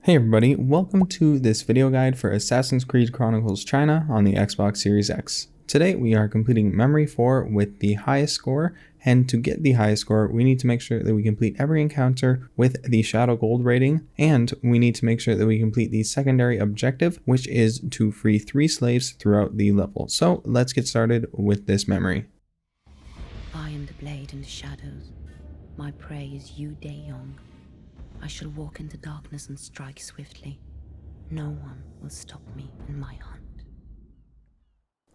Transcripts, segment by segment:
Hey everybody, welcome to this video guide for Assassin's Creed Chronicles China on the Xbox Series X. Today we are completing Memory 4 with the highest score, and to get the highest score we need to make sure that we complete every encounter with the Shadow Gold rating, and we need to make sure that we complete the secondary objective, which is to free 3 slaves throughout the level. So let's get started with this memory. I am the blade in the shadows. My prey is Yu De Yong. I shall walk into darkness and strike swiftly. No one will stop me in my hunt.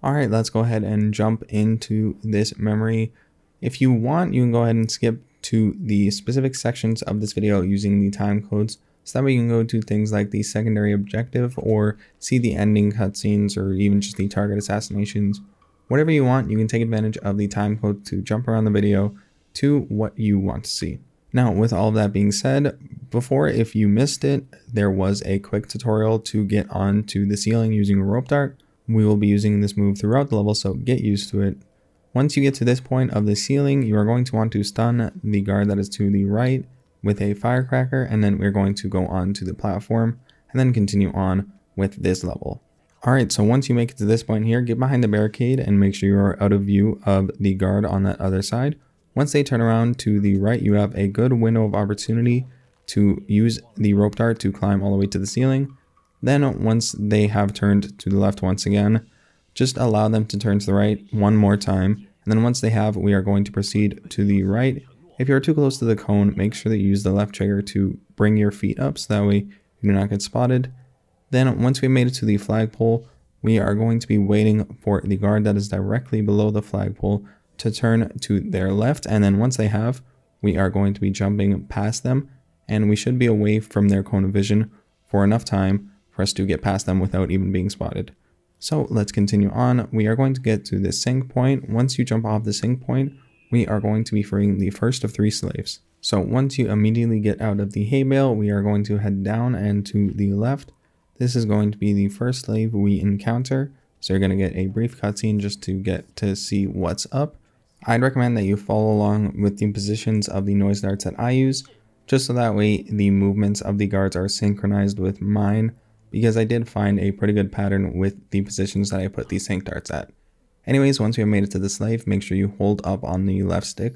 Alright, let's go ahead and jump into this memory. If you want, you can go ahead and skip to the specific sections of this video using the time codes, so that way you can go to things like the secondary objective or see the ending cutscenes or even just the target assassinations. Whatever you want, you can take advantage of the time code to jump around the video to what you want to see. Now, with all of that being said, before, if you missed it, there was a quick tutorial to get onto the ceiling using a rope dart. We will be using this move throughout the level, so get used to it. Once you get to this point of the ceiling, you are going to want to stun the guard that is to the right with a firecracker, and then we're going to go on to the platform and then continue on with this level. Alright, so once you make it to this point here, get behind the barricade and make sure you are out of view of the guard on that other side. Once they turn around to the right, you have a good window of opportunity to use the rope dart to climb all the way to the ceiling. Then once they have turned to the left once again, just allow them to turn to the right one more time. And then once they have, we are going to proceed to the right. If you're too close to the cone, make sure that you use the left trigger to bring your feet up so that way you do not get spotted. Then once we made it to the flagpole, we are going to be waiting for the guard that is directly below the flagpole to turn to their left, and then once they have, we are going to be jumping past them, and we should be away from their cone of vision for enough time for us to get past them without even being spotted. So let's continue on. We are going to get to this sync point. Once you jump off the sync point, we are going to be freeing the first of 3 slaves. So once you immediately get out of the hay bale, we are going to head down and to the left. This is going to be the first slave we encounter, so you're going to get a brief cutscene just to get to see what's up. I'd recommend that you follow along with the positions of the noise darts that I use, just so that way the movements of the guards are synchronized with mine, because I did find a pretty good pattern with the positions that I put these sync darts at. Anyways, once we have made it to the slave, make sure you hold up on the left stick,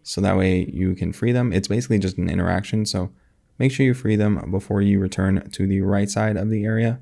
so that way you can free them. It's basically just an interaction, so make sure you free them before you return to the right side of the area.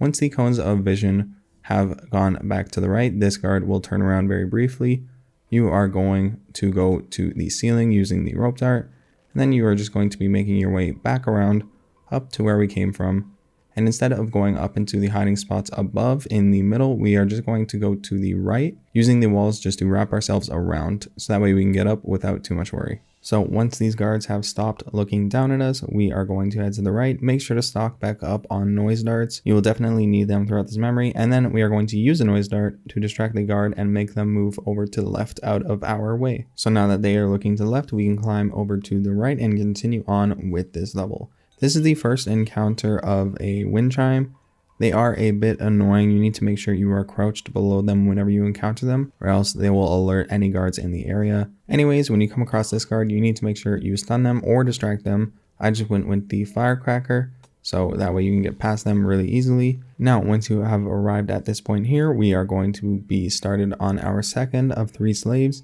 Once the cones of vision have gone back to the right, this guard will turn around very briefly. You are going to go to the ceiling using the rope dart, and then you are just going to be making your way back around up to where we came from. And instead of going up into the hiding spots above in the middle, we are just going to go to the right using the walls just to wrap ourselves around, so that way we can get up without too much worry. So once these guards have stopped looking down at us, we are going to head to the right. Make sure to stock back up on noise darts. You will definitely need them throughout this memory. And then we are going to use a noise dart to distract the guard and make them move over to the left out of our way. So now that they are looking to the left, we can climb over to the right and continue on with this level. This is the first encounter of a wind chime. They are a bit annoying. You need to make sure you are crouched below them whenever you encounter them, or else they will alert any guards in the area. Anyways, when you come across this guard, you need to make sure you stun them or distract them. I just went with the firecracker, so that way you can get past them really easily. Now, once you have arrived at this point here, we are going to be started on our second of 3 slaves.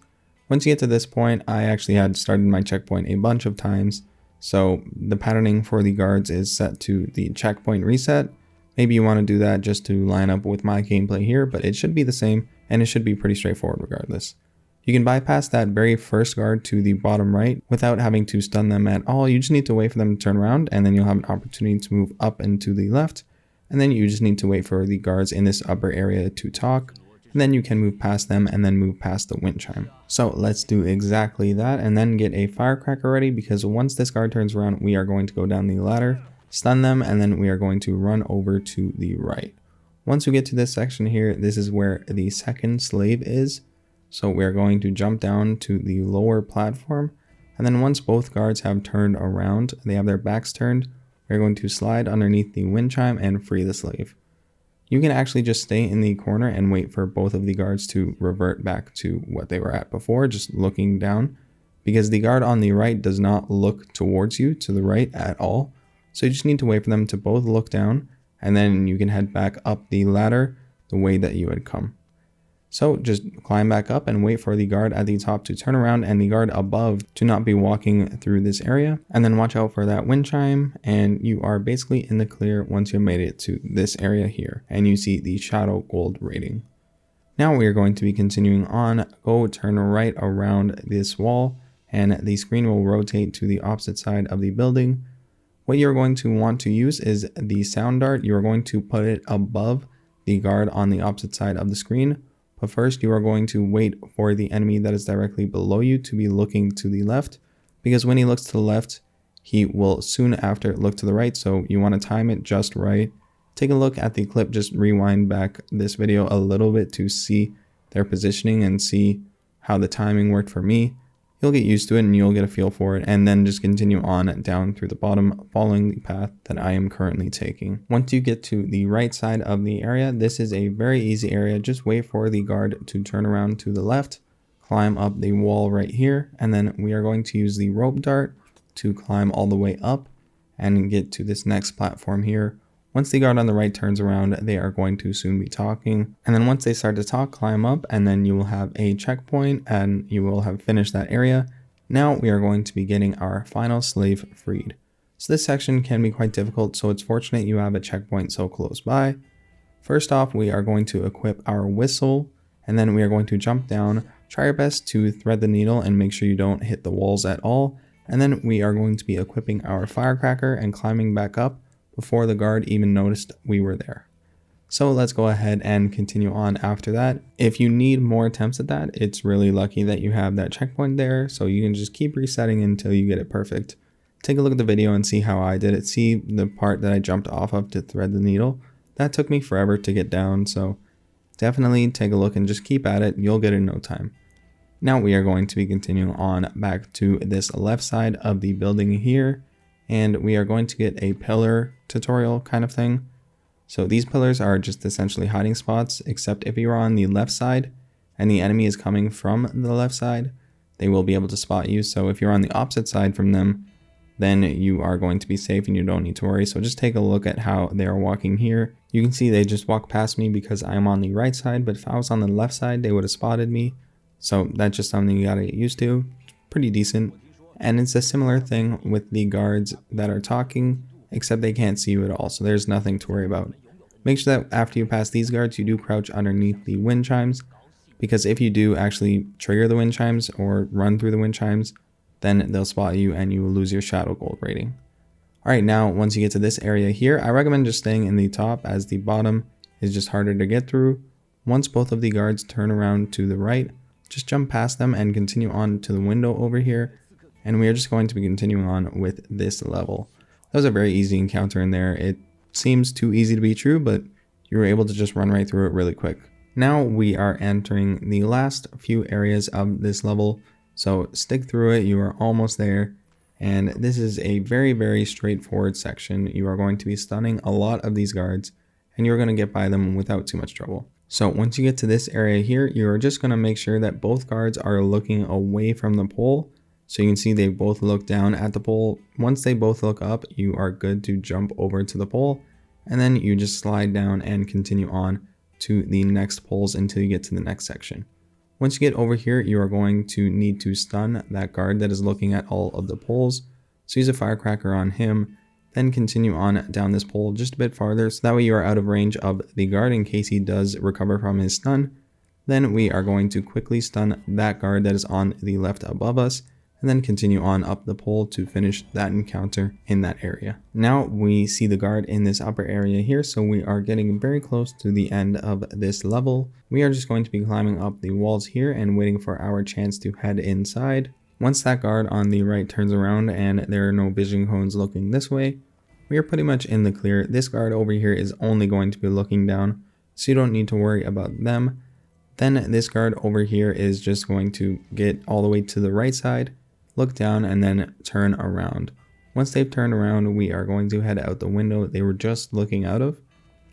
Once you get to this point, I actually had started my checkpoint a bunch of times, so the patterning for the guards is set to the checkpoint reset. Maybe you want to do that just to line up with my gameplay here, but it should be the same, and it should be pretty straightforward regardless. You can bypass that very first guard to the bottom right without having to stun them at all. You just need to wait for them to turn around, and then you'll have an opportunity to move up and to the left, and then you just need to wait for the guards in this upper area to talk, and then you can move past them and then move past the wind chime. So let's do exactly that, and then get a firecracker ready, because once this guard turns around, we are going to go down the ladder, stun them, and then we are going to run over to the right. Once we get to this section here, this is where the second slave is. So we're going to jump down to the lower platform, and then once both guards have turned around, they have their backs turned, we're going to slide underneath the wind chime and free the slave. You can actually just stay in the corner and wait for both of the guards to revert back to what they were at before, just looking down, because the guard on the right does not look towards you to the right at all. So you just need to wait for them to both look down, and then you can head back up the ladder the way that you had come. So just climb back up and wait for the guard at the top to turn around and the guard above to not be walking through this area. And then watch out for that wind chime, and you are basically in the clear once you've made it to this area here and you see the shadow gold rating. Now we are going to be continuing on. Go turn right around this wall and the screen will rotate to the opposite side of the building. What you're going to want to use is the sound dart. You are going to put it above the guard on the opposite side of the screen. But first you are going to wait for the enemy that is directly below you to be looking to the left, because when he looks to the left, he will soon after look to the right. So you want to time it just right. Take a look at the clip, just rewind back this video a little bit to see their positioning and see how the timing worked for me. You'll get used to it and you'll get a feel for it, and then just continue on down through the bottom following the path that I am currently taking. Once you get to the right side of the area, this is a very easy area. Just wait for the guard to turn around to the left, climb up the wall right here, and then we are going to use the rope dart to climb all the way up and get to this next platform here. Once the guard on the right turns around, they are going to soon be talking. And then once they start to talk, climb up, and then you will have a checkpoint and you will have finished that area. Now we are going to be getting our final slave freed. So this section can be quite difficult, so it's fortunate you have a checkpoint so close by. First off, we are going to equip our whistle, and then we are going to jump down. Try your best to thread the needle and make sure you don't hit the walls at all. And then we are going to be equipping our firecracker and climbing back up before the guard even noticed we were there. So let's go ahead and continue on after that. If you need more attempts at that, it's really lucky that you have that checkpoint there, so you can just keep resetting until you get it perfect. Take a look at the video and see how I did it. See the part that I jumped off of to thread the needle? That took me forever to get down, so definitely take a look and just keep at it. You'll get it in no time. Now we are going to be continuing on back to this left side of the building here, and we are going to get a pillar tutorial kind of thing. So these pillars are just essentially hiding spots, except if you're on the left side and the enemy is coming from the left side, they will be able to spot you. So if you're on the opposite side from them, then you are going to be safe and you don't need to worry. So just take a look at how they are walking here. You can see they just walk past me because I'm on the right side, but if I was on the left side, they would have spotted me. So that's just something you gotta get used to. Pretty decent. And it's a similar thing with the guards that are talking, except they can't see you at all, so there's nothing to worry about. Make sure that after you pass these guards, you do crouch underneath the wind chimes, because if you do actually trigger the wind chimes or run through the wind chimes, then they'll spot you and you will lose your shadow gold rating. Alright, now once you get to this area here, I recommend just staying in the top, as the bottom is just harder to get through. Once both of the guards turn around to the right, just jump past them and continue on to the window over here. And we are just going to be continuing on with this level. That was a very easy encounter in there. It seems too easy to be true, but you were able to just run right through it really quick. Now we are entering the last few areas of this level, so stick through it. You are almost there. And this is a very, very straightforward section. You are going to be stunning a lot of these guards, and you're going to get by them without too much trouble. So once you get to this area here, you're just going to make sure that both guards are looking away from the pole. So you can see they both look down at the pole. Once they both look up, you are good to jump over to the pole, and then you just slide down and continue on to the next poles until you get to the next section. Once you get over here, you are going to need to stun that guard that is looking at all of the poles. So use a firecracker on him, then continue on down this pole just a bit farther, so that way you are out of range of the guard in case he does recover from his stun. Then we are going to quickly stun that guard that is on the left above us, and then continue on up the pole to finish that encounter in that area. Now we see the guard in this upper area here, so we are getting very close to the end of this level. We are just going to be climbing up the walls here and waiting for our chance to head inside. Once that guard on the right turns around and there are no vision cones looking this way, we are pretty much in the clear. This guard over here is only going to be looking down, so you don't need to worry about them. Then this guard over here is just going to get all the way to the right side, look down, and then turn around. Once they've turned around, we are going to head out the window they were just looking out of,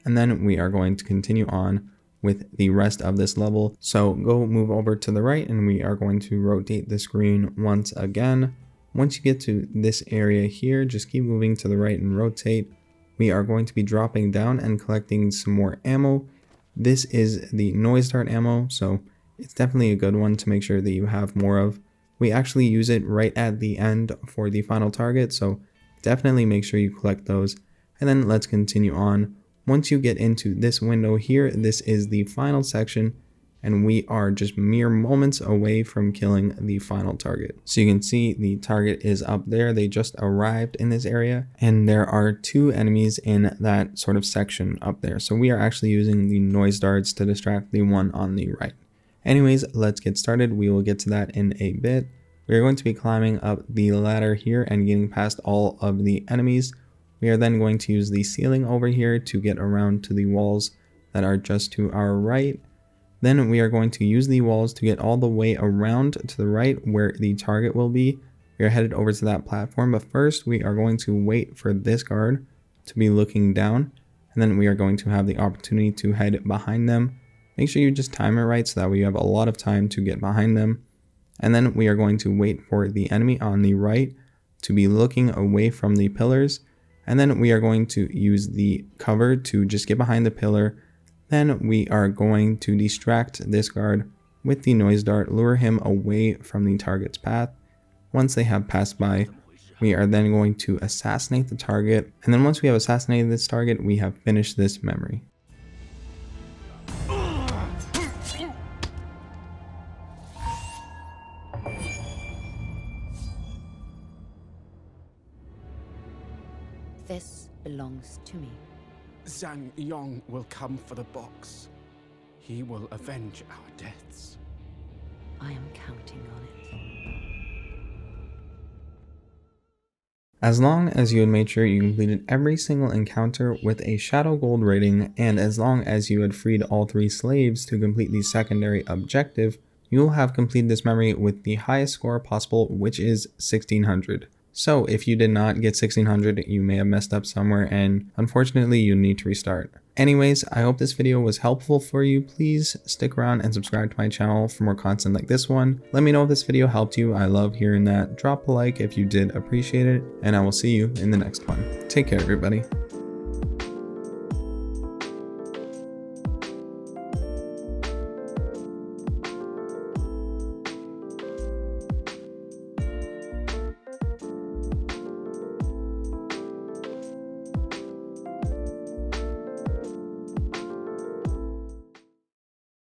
and then we are going to continue on with the rest of this level. So go move over to the right, and we are going to rotate the screen once again. Once you get to this area here, just keep moving to the right and rotate. We are going to be dropping down and collecting some more ammo. This is the noise dart ammo, so it's definitely a good one to make sure that you have more of. We actually use it right at the end for the final target, so definitely make sure you collect those. And then let's continue on. Once you get into this window here, this is the final section, and we are just mere moments away from killing the final target. So you can see the target is up there. They just arrived in this area, and there are 2 enemies in that sort of section up there. So we are actually using the noise darts to distract the one on the right. Anyways, let's get started. We will get to that in a bit. We are going to be climbing up the ladder here and getting past all of the enemies. We are then going to use the ceiling over here to get around to the walls that are just to our right. Then we are going to use the walls to get all the way around to the right where the target will be. We are headed over to that platform, but first we are going to wait for this guard to be looking down, and then we are going to have the opportunity to head behind them. Make sure you just time it right so that way you have a lot of time to get behind them. And then we are going to wait for the enemy on the right to be looking away from the pillars. And then we are going to use the cover to just get behind the pillar. Then we are going to distract this guard with the noise dart, lure him away from the target's path. Once they have passed by, we are then going to assassinate the target. And then once we have assassinated this target, we have finished this memory. This belongs to me. Zhang Yong will come for the box. He will avenge our deaths. I am counting on it. As long as you had made sure you completed every single encounter with a Shadow Gold rating, and as long as you had freed all 3 slaves to complete the secondary objective, you will have completed this memory with the highest score possible, which is 1600. So if you did not get 1600, you may have messed up somewhere, and unfortunately you need to restart. Anyways, I hope this video was helpful for you. Please stick around and subscribe to my channel for more content like this one. Let me know if this video helped you. I love hearing that. Drop a like if you did appreciate it, and I will see you in the next one. Take care, everybody.